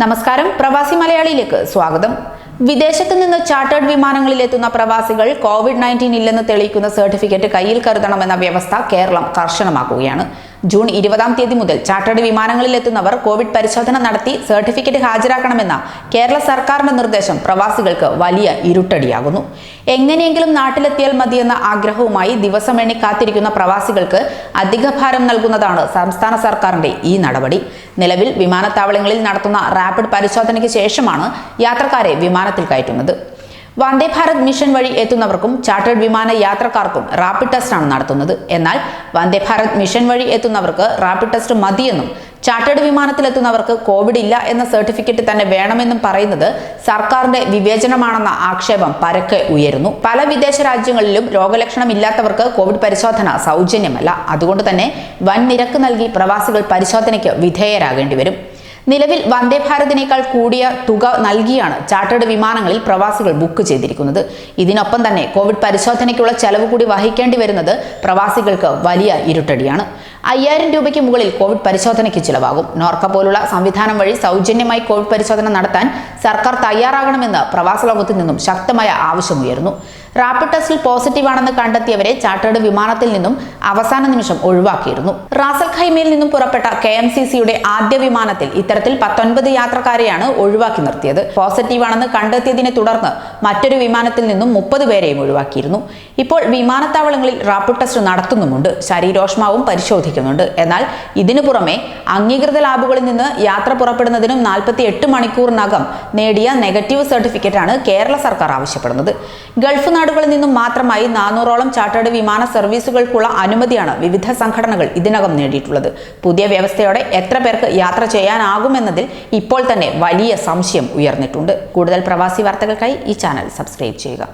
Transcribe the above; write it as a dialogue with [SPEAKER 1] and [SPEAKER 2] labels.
[SPEAKER 1] നമസ്കാരം, പ്രവാസി മലയാളിയിലേക്ക് സ്വാഗതം. വിദേശത്ത് നിന്ന് ചാർട്ടേഡ് വിമാനങ്ങളിൽ എത്തുന്ന പ്രവാസികൾ COVID-19 ഇല്ലെന്ന് തെളിയിക്കുന്ന സർട്ടിഫിക്കറ്റ് കയ്യിൽ കരുതണമെന്ന വ്യവസ്ഥ കേരളം കർശനമാക്കുകയാണ്. ജൂൺ 20-ാം തീയതി മുതൽ ചാർട്ടേഡ് വിമാനങ്ങളിൽ എത്തുന്നവർ കോവിഡ് പരിശോധന നടത്തി സർട്ടിഫിക്കറ്റ് ഹാജരാക്കണമെന്ന കേരള സർക്കാരിന്റെ നിർദ്ദേശം പ്രവാസികൾക്ക് വലിയ ഇരുട്ടടിയാകുന്നു. എങ്ങനെയെങ്കിലും നാട്ടിലെത്തിയാൽ മതിയെന്ന ആഗ്രഹവുമായി ദിവസം എണ്ണി കാത്തിരിക്കുന്ന പ്രവാസികൾക്ക് അധിക ഭാരം നൽകുന്നതാണ് സംസ്ഥാന സർക്കാരിന്റെ ഈ നടപടി. നിലവിൽ വിമാനത്താവളങ്ങളിൽ നടത്തുന്ന റാപ്പിഡ് പരിശോധനയ്ക്ക് ശേഷമാണ് യാത്രക്കാരെ വിമാനത്തിൽ കയറ്റുന്നത്. വന്ദേ ഭാരത് മിഷൻ വഴി എത്തുന്നവർക്കും ചാർട്ടേഡ് വിമാന യാത്രക്കാർക്കും റാപ്പിഡ് ടെസ്റ്റാണ് നടത്തുന്നത്. എന്നാൽ വന്ദേ ഭാരത് മിഷൻ വഴി എത്തുന്നവർക്ക് റാപ്പിഡ് ടെസ്റ്റ് മതിയെന്നും ചാർട്ടേഡ് വിമാനത്തിലെത്തുന്നവർക്ക് കോവിഡ് ഇല്ല എന്ന സർട്ടിഫിക്കറ്റ് തന്നെ വേണമെന്നും പറയുന്നത് സർക്കാരിന്റെ വിവേചനമാണെന്ന ആക്ഷേപം പരക്കെ ഉയരുന്നു. പല വിദേശ രാജ്യങ്ങളിലും രോഗലക്ഷണം ഇല്ലാത്തവർക്ക് കോവിഡ് പരിശോധന സൗജന്യമല്ല. അതുകൊണ്ട് തന്നെ വൻ നിരക്ക് നൽകി പ്രവാസികൾ പരിശോധനയ്ക്ക് വിധേയരാകേണ്ടി വരും. നിലവിൽ വന്ദേ ഭാരതിനേക്കാൾ കൂടിയ തുക നൽകിയാണ് ചാർട്ടേഡ് വിമാനങ്ങളിൽ പ്രവാസികൾ ബുക്ക് ചെയ്തിരിക്കുന്നത്. ഇതിനൊപ്പം തന്നെ കോവിഡ് പരിശോധനയ്ക്കുള്ള ചെലവ് കൂടി വഹിക്കേണ്ടി വരുന്നത് പ്രവാസികൾക്ക് വലിയ ഇരുട്ടടിയാണ്. 5000 രൂപയ്ക്ക് മുകളിൽ കോവിഡ് പരിശോധനയ്ക്ക് ചിലവാകും. നോർക്ക പോലുള്ള സംവിധാനം വഴി സൗജന്യമായി കോവിഡ് പരിശോധന നടത്താൻ സർക്കാർ തയ്യാറാകണമെന്ന് പ്രവാസ ലോകത്തിൽ നിന്നും ശക്തമായ ആവശ്യമുയർന്നു. റാപ്പിഡ് ടെസ്റ്റിൽ പോസിറ്റീവാണെന്ന് കണ്ടെത്തിയവരെ ചാർട്ടേഡ് വിമാനത്തിൽ നിന്നും അവസാന നിമിഷം ഒഴിവാക്കിയിരുന്നു. റാസൽ ഖൈമയിൽ നിന്നും പുറപ്പെട്ട KMCCയുടെ ആദ്യ വിമാനത്തിൽ ഇത്തരത്തിൽ 19 യാത്രക്കാരെയാണ് ഒഴിവാക്കി നിർത്തിയത്. പോസിറ്റീവാണെന്ന് കണ്ടെത്തിയതിനെ തുടർന്ന് മറ്റൊരു വിമാനത്തിൽ നിന്നും 30 പേരെയും ഒഴിവാക്കിയിരുന്നു. ഇപ്പോൾ വിമാനത്താവളങ്ങളിൽ റാപ്പിഡ് ടെസ്റ്റ് നടത്തുന്നുമുണ്ട്. ശരീരോഷ്മാവും പരിശോധിക്കുന്നുണ്ട്. എന്നാൽ ഇതിനു പുറമെ അംഗീകൃത ലാബുകളിൽ നിന്ന് യാത്ര പുറപ്പെടുന്നതിനും 48 മണിക്കൂറിനകം നേടിയ നെഗറ്റീവ് സർട്ടിഫിക്കറ്റാണ് കേരള സർക്കാർ ആവശ്യപ്പെടുന്നത്. ഗൾഫ് നാടുകളിൽ നിന്നും മാത്രമായി 400ഓളം ചാർട്ടേഡ് വിമാന സർവീസുകൾക്കുള്ള അനുമതിയാണ് വിവിധ സംഘടനകൾ ഇതിനകം നേടിയിട്ടുള്ളത്. പുതിയ വ്യവസ്ഥയോടെ എത്ര പേർക്ക് യാത്ര ചെയ്യാനാകുമെന്നതിൽ ഇപ്പോൾ തന്നെ വലിയ സംശയം ഉയർന്നിട്ടുണ്ട്. കൂടുതൽ പ്രവാസി വാർത്തകൾക്കായി ഈ ചാനൽ സബ്സ്ക്രൈബ് ചെയ്യുക.